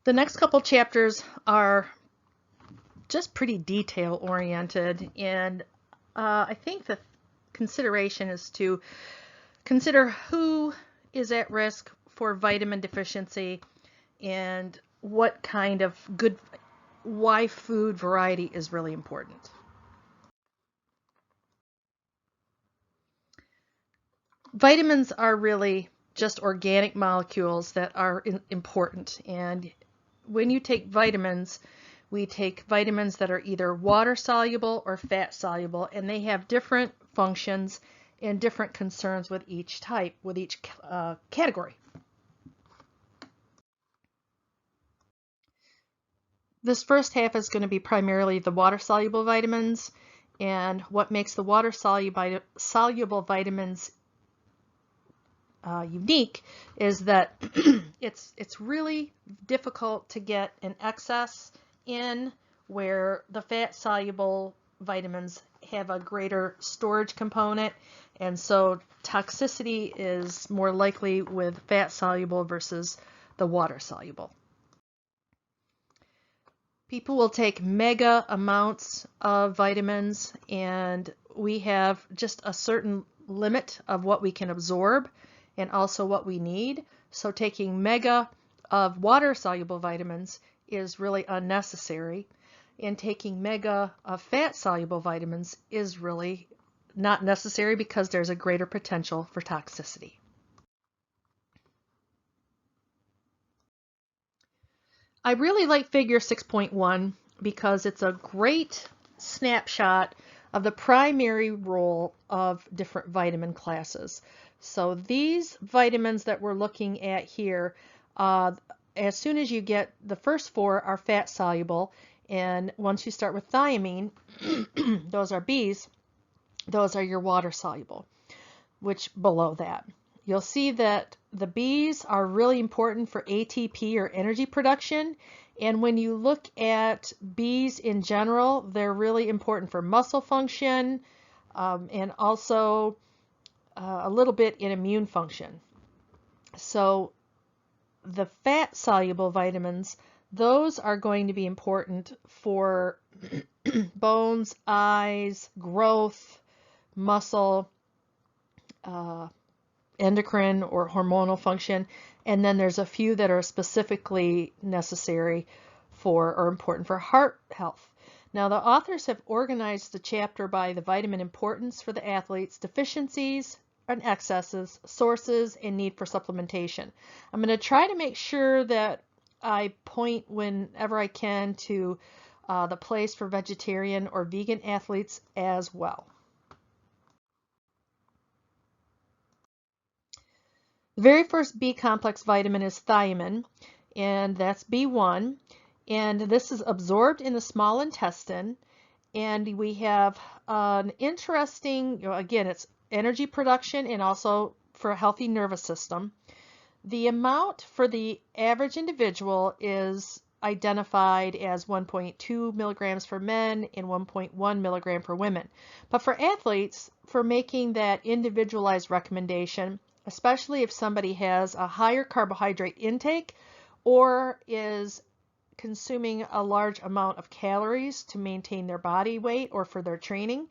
The next couple chapters are just pretty detail oriented, and I think the consideration is to consider who is at risk for vitamin deficiency and what kind of why food variety is really important. Vitamins are really just organic molecules that are important, and when you take vitamins, we take vitamins that are either water soluble or fat soluble, and they have different functions and different concerns with each type, with each category. This first half is going to be primarily the water soluble vitamins, and what makes the water soluble vitamins unique is that it's really difficult to get an excess in, where the fat soluble vitamins have a greater storage component, and so toxicity is more likely with fat soluble versus the water soluble. People will take mega amounts of vitamins, and we have just a certain limit of what we can absorb and also what we need. So taking mega of water-soluble vitamins is really unnecessary, and taking mega of fat-soluble vitamins is really not necessary because there's a greater potential for toxicity. I really like figure 6.1 because it's a great snapshot of the primary role of different vitamin classes. So these vitamins that we're looking at here, as soon as you get the first four are fat soluble, and once you start with thiamine, those are Bs, those are your water soluble, which below that. You'll see that the Bs are really important for ATP or energy production. And when you look at Bs in general, they're really important for muscle function and also a little bit in immune function. So the fat soluble vitamins, those are going to be important for bones, eyes, growth, muscle, endocrine or hormonal function, and then there's a few that are specifically necessary for or important for heart health. Now, the authors have organized the chapter by the vitamin importance for the athletes, deficiencies and excesses, sources, and need for supplementation. I'm going to try to make sure that I point whenever I can to the place for vegetarian or vegan athletes as well. The very first B complex vitamin is thiamine, and that's B1, and this is absorbed in the small intestine, and we have an interesting, again, it's energy production and also for a healthy nervous system. The amount for the average individual is identified as 1.2 milligrams for men and 1.1 milligram for women. But for athletes, for making that individualized recommendation, especially if somebody has a higher carbohydrate intake or is consuming a large amount of calories to maintain their body weight or for their training,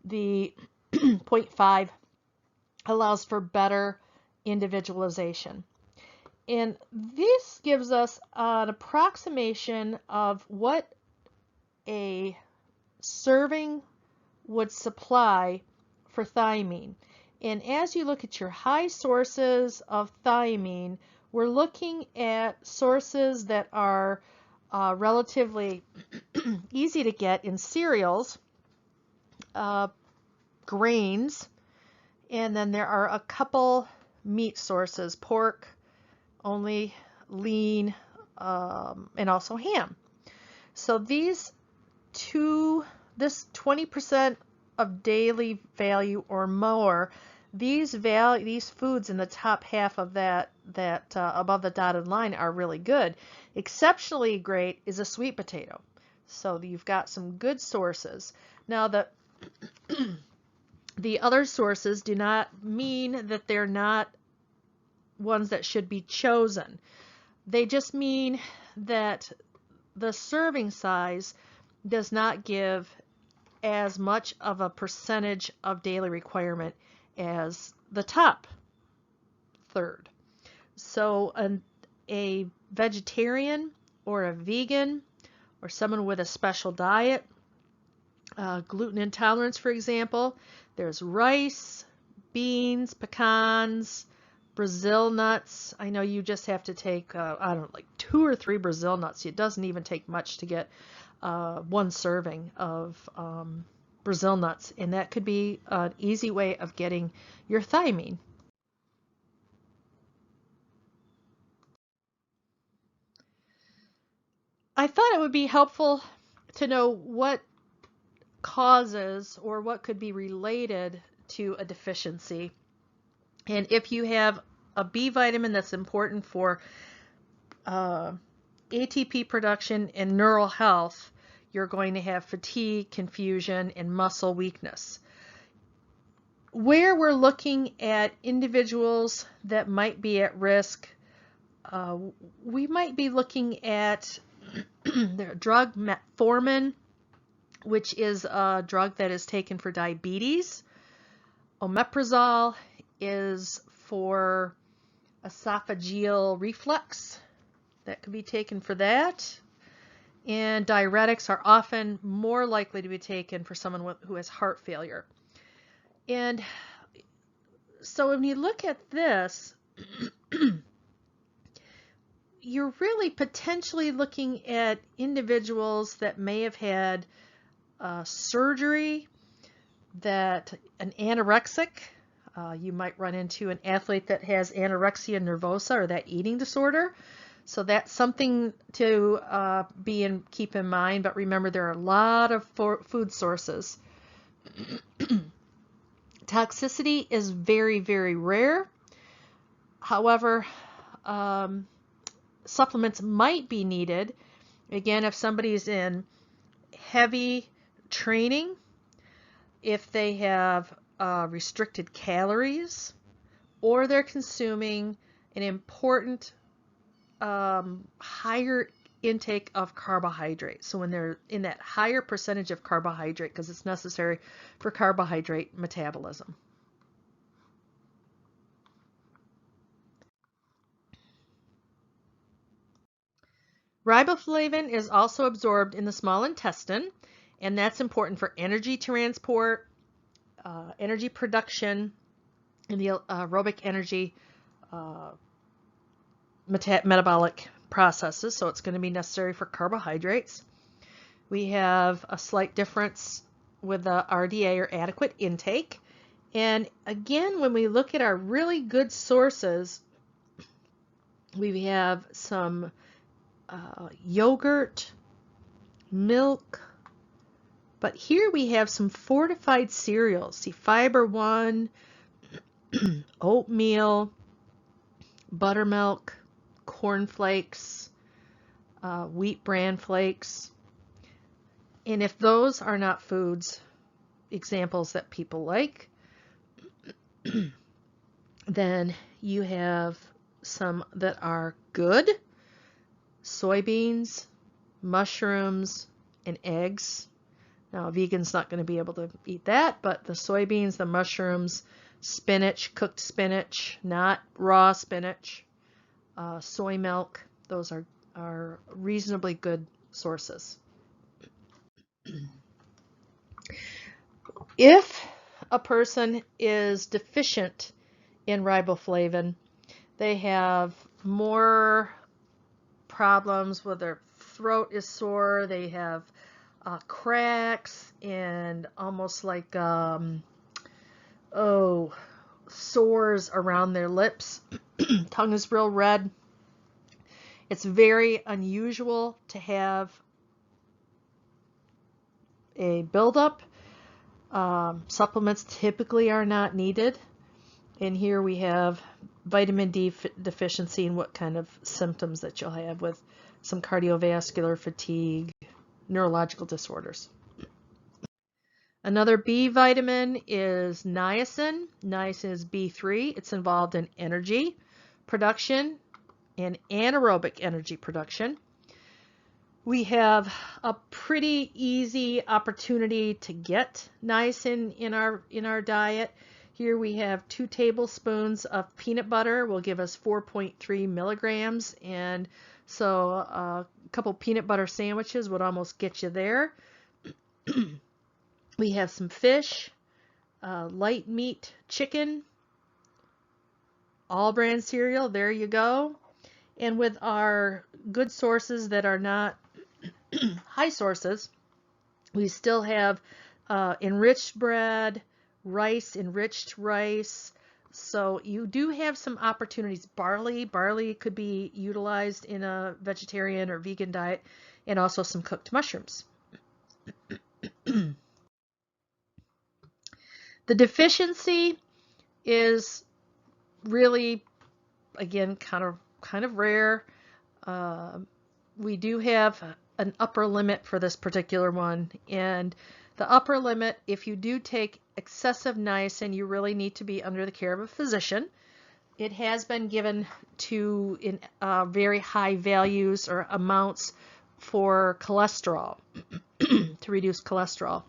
the 0.5 allows for better individualization. And this gives us an approximation of what a serving would supply for thiamine. And as you look at your high sources of thiamine, we're looking at sources that are relatively easy to get in cereals, grains, and then there are a couple meat sources, pork, only lean, and also ham. So this 20% of daily value or more, these foods in the top half of that above the dotted line are really good. Exceptionally great is a sweet potato. So you've got some good sources. Now the other sources do not mean that they're not ones that should be chosen. They just mean that the serving size does not give as much of a percentage of daily requirement as the top third. So a vegetarian or a vegan or someone with a special diet, gluten intolerance, for example, there's rice, beans, pecans, Brazil nuts. I know you just have to take, I don't know, like 2 or 3 Brazil nuts. It doesn't even take much to get 1 serving of Brazil nuts, and that could be an easy way of getting your thiamine. I thought it would be helpful to know what causes or what could be related to a deficiency. And if you have a B vitamin that's important for ATP production and neural health, you're going to have fatigue, confusion, and muscle weakness. Where we're looking at individuals that might be at risk, we might be looking at the drug metformin, which is a drug that is taken for diabetes. Omeprazole is for esophageal reflux. That could be taken for that. And diuretics are often more likely to be taken for someone who has heart failure. And so when you look at this, you're really potentially looking at individuals that may have had surgery, that an anorexic, you might run into an athlete that has anorexia nervosa or that eating disorder. So that's something to keep in mind, but remember there are a lot of food sources. Toxicity is very, very rare. However, supplements might be needed. Again, if somebody's in heavy training, if they have restricted calories, or they're consuming an important higher intake of carbohydrate. So when they're in that higher percentage of carbohydrate, because it's necessary for carbohydrate metabolism. Riboflavin is also absorbed in the small intestine, and that's important for energy transport, energy production, and the aerobic energy metabolic processes, so it's going to be necessary for carbohydrates. We have a slight difference with the RDA, or adequate intake. And again, when we look at our really good sources, we have some yogurt, milk, but here we have some fortified cereals. See, Fiber One, oatmeal, buttermilk, corn flakes, wheat bran flakes. And if those are not foods, examples that people like, then you have some that are good: soybeans, mushrooms, and eggs. Now, a vegan's not going to be able to eat that, but the soybeans, the mushrooms, spinach, cooked spinach, not raw spinach, soy milk, those are reasonably good sources. If a person is deficient in riboflavin, they have more problems with their throat is sore, they have cracks and almost like sores around their lips. Tongue is real red. It's very unusual to have a buildup. Supplements typically are not needed. And here we have vitamin D deficiency and what kind of symptoms that you'll have with some cardiovascular, fatigue, neurological disorders. Another B vitamin is niacin. Niacin is B3. It's involved in energy production, and anaerobic energy production. We have a pretty easy opportunity to get niacin in our diet. Here we have 2 tablespoons of peanut butter will give us 4.3 milligrams, and so a couple peanut butter sandwiches would almost get you there. We have some fish, light meat chicken, all brand cereal, there you go. And with our good sources that are not high sources, we still have enriched bread, rice, enriched rice. So you do have some opportunities. Barley could be utilized in a vegetarian or vegan diet, and also some cooked mushrooms. The deficiency is really, again, kind of rare. We do have an upper limit for this particular one, and the upper limit, if you do take excessive niacin, you really need to be under the care of a physician. It has been given to in very high values or amounts for cholesterol, to reduce cholesterol.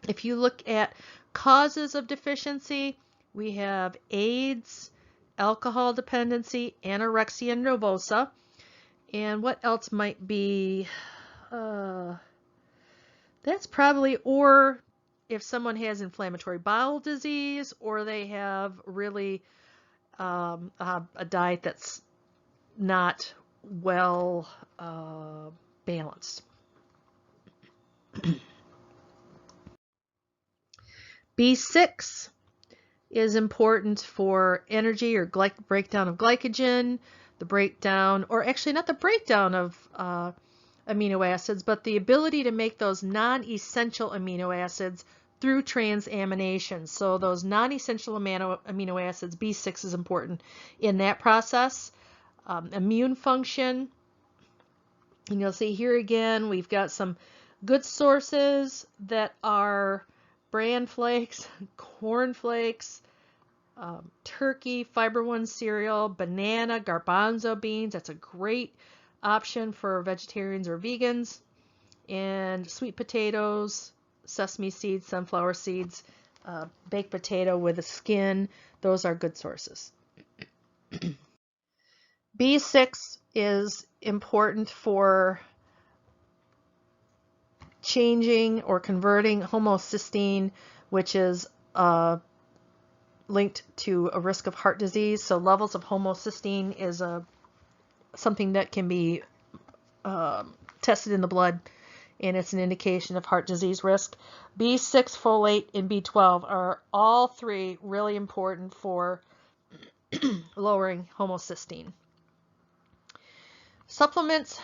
If you look at causes of deficiency, we have AIDS, alcohol dependency, anorexia nervosa, and what else might be, that's probably, or if someone has inflammatory bowel disease, or they have really a diet that's not well balanced. B6 is important for energy or breakdown of glycogen, the breakdown, or actually not the breakdown of amino acids, but the ability to make those non-essential amino acids through transamination. So those non-essential amino acids, B6 is important in that process. Immune function, and you'll see here again, we've got some good sources that are bran flakes, corn flakes, turkey, Fiber One cereal, banana, garbanzo beans. That's a great option for vegetarians or vegans. And sweet potatoes, sesame seeds, sunflower seeds, baked potato with a skin. Those are good sources. B6 is important for changing or converting homocysteine, which is linked to a risk of heart disease. So levels of homocysteine is something that can be tested in the blood, and it's an indication of heart disease risk. B6, folate, and B12 are all three really important for lowering homocysteine. Supplements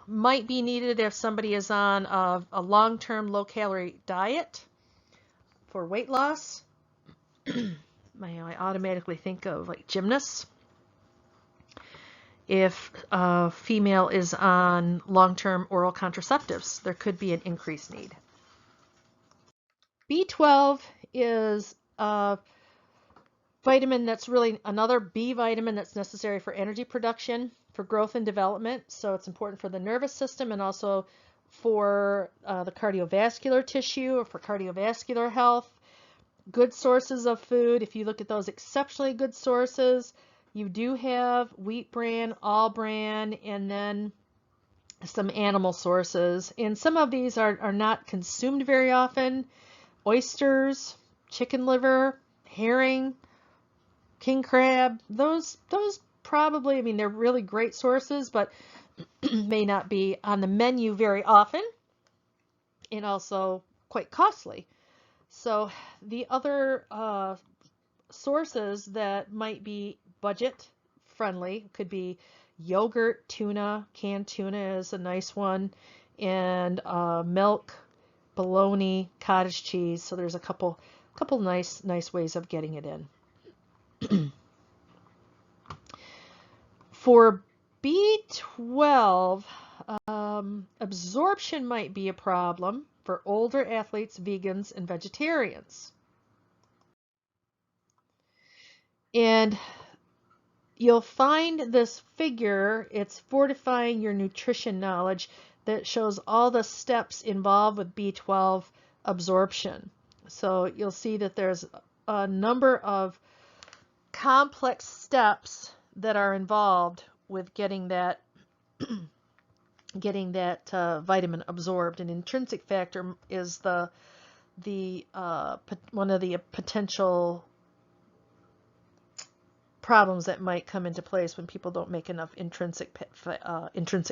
might be needed if somebody is on a long-term low-calorie diet for weight loss. I automatically think of like gymnasts. If a female is on long-term oral contraceptives, there could be an increased need. B12 is a vitamin that's really another B vitamin that's necessary for energy production, for growth and development. So it's important for the nervous system and also for the cardiovascular tissue or for cardiovascular health. Good sources of food. If you look at those exceptionally good sources, you do have wheat bran, all bran, and then some animal sources. And some of these are not consumed very often. Oysters, chicken liver, herring, king crab, those probably, I mean, they're really great sources, but may not be on the menu very often, and also quite costly. So the other sources that might be budget friendly could be yogurt, tuna. Canned tuna is a nice one, and milk, bologna, cottage cheese. So there's a couple nice ways of getting it in. For B12, absorption might be a problem for older athletes, vegans, and vegetarians. And you'll find this figure, it's fortifying your nutrition knowledge, that shows all the steps involved with B12 absorption. So you'll see that there's a number of complex steps that are involved with getting that vitamin absorbed. An intrinsic factor is the one of the potential problems that might come into place when people don't make enough intrinsic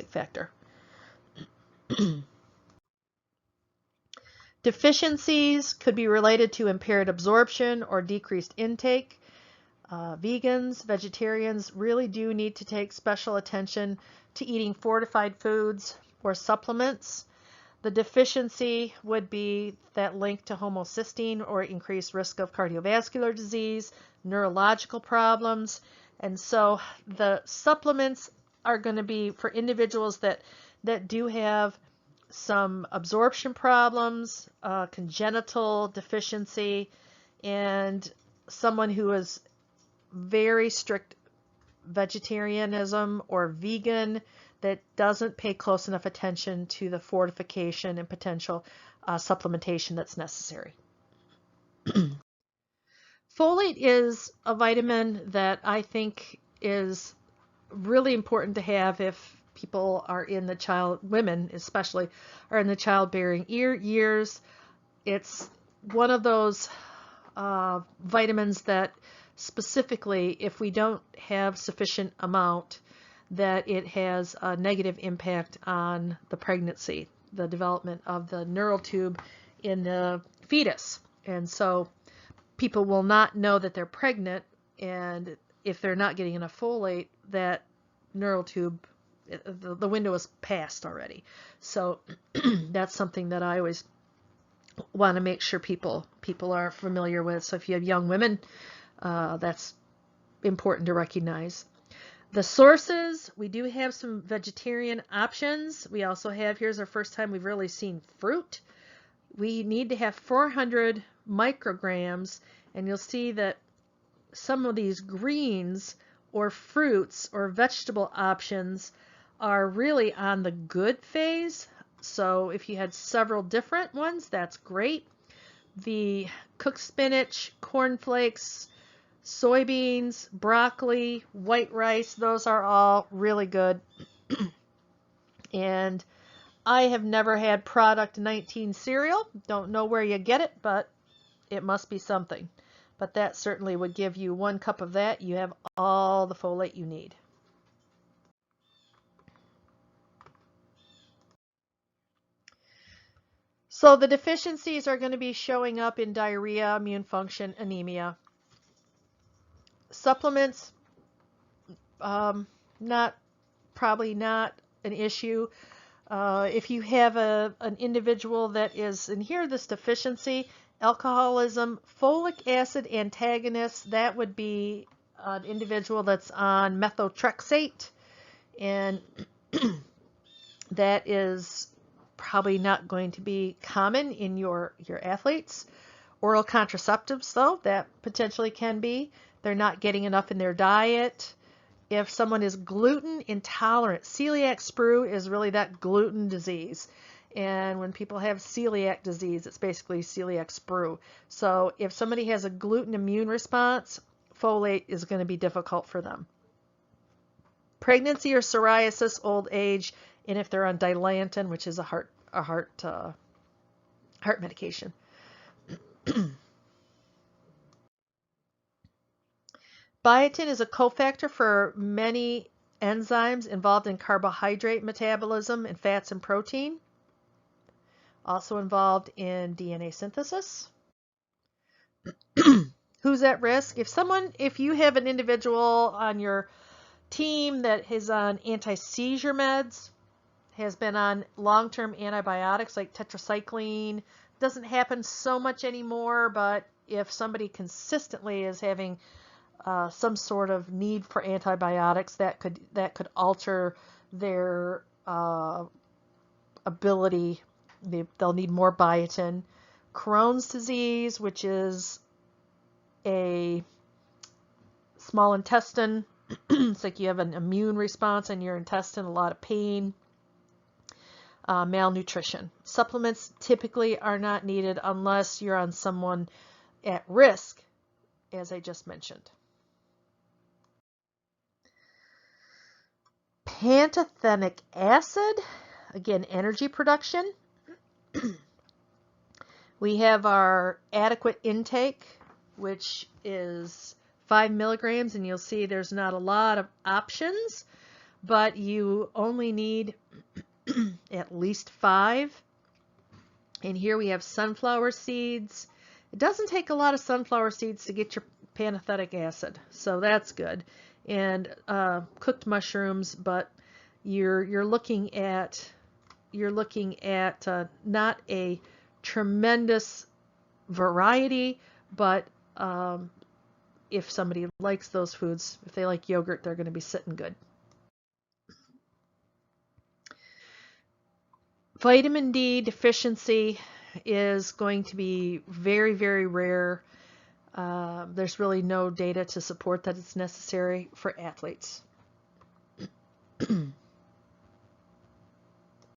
factor. Deficiencies could be related to impaired absorption or decreased intake. Vegans, vegetarians really do need to take special attention to eating fortified foods or supplements. The deficiency would be that link to homocysteine or increased risk of cardiovascular disease, neurological problems. And so the supplements are going to be for individuals that do have some absorption problems, congenital deficiency, and someone who is very strict vegetarianism or vegan that doesn't pay close enough attention to the fortification and potential supplementation that's necessary. Folate is a vitamin that I think is really important to have if people are in the women especially, are in the childbearing years. It's one of those vitamins that specifically, if we don't have sufficient amount, that it has a negative impact on the pregnancy, the development of the neural tube in the fetus. And so people will not know that they're pregnant, and if they're not getting enough folate, that neural tube, the window is passed already. So that's something that I always want to make sure people are familiar with. So if you have young women, that's important to recognize. The sources, we do have some vegetarian options. We also have, here's our first time we've really seen fruit. We need to have 400 micrograms, and you'll see that some of these greens or fruits or vegetable options are really on the good phase. So if you had several different ones, that's great. The cooked spinach, cornflakes, soybeans, broccoli, white rice, those are all really good. And I have never had Product 19 cereal. Don't know where you get it, but it must be something. But that certainly would give you 1 cup of that. You have all the folate you need. So the deficiencies are going to be showing up in diarrhea, immune function, anemia. Supplements, probably not an issue. If you have an individual that is, and here this deficiency, alcoholism, folic acid antagonist, that would be an individual that's on methotrexate, and that is probably not going to be common in your athletes. Oral contraceptives, though, that potentially can be. They're not getting enough in their diet. If someone is gluten intolerant, celiac sprue is really that gluten disease. And when people have celiac disease, it's basically celiac sprue. So if somebody has a gluten immune response, folate is going to be difficult for them. Pregnancy or psoriasis, old age, and if they're on Dilantin, which is a heart medication. Biotin is a cofactor for many enzymes involved in carbohydrate metabolism and fats and protein. Also involved in DNA synthesis. Who's at risk? If you have an individual on your team that is on anti-seizure meds, has been on long-term antibiotics like tetracycline, doesn't happen so much anymore, but if somebody consistently is having some sort of need for antibiotics, that could alter their ability. They'll need more biotin. Crohn's disease, which is a small intestine It's like you have an immune response in your intestine, a lot of pain, malnutrition. Supplements typically are not needed unless you're on someone at risk, as I just mentioned. Pantothenic acid, again, energy production. We have our adequate intake, which is 5 milligrams, and you'll see there's not a lot of options, but you only need at least 5. And here we have sunflower seeds. It doesn't take a lot of sunflower seeds to get your pantothenic acid, so that's good. And cooked mushrooms, but you're looking at not a tremendous variety, but if somebody likes those foods, if they like yogurt, they're going to be sitting good. Vitamin D deficiency is going to be very, very rare. There's really no data to support that it's necessary for athletes.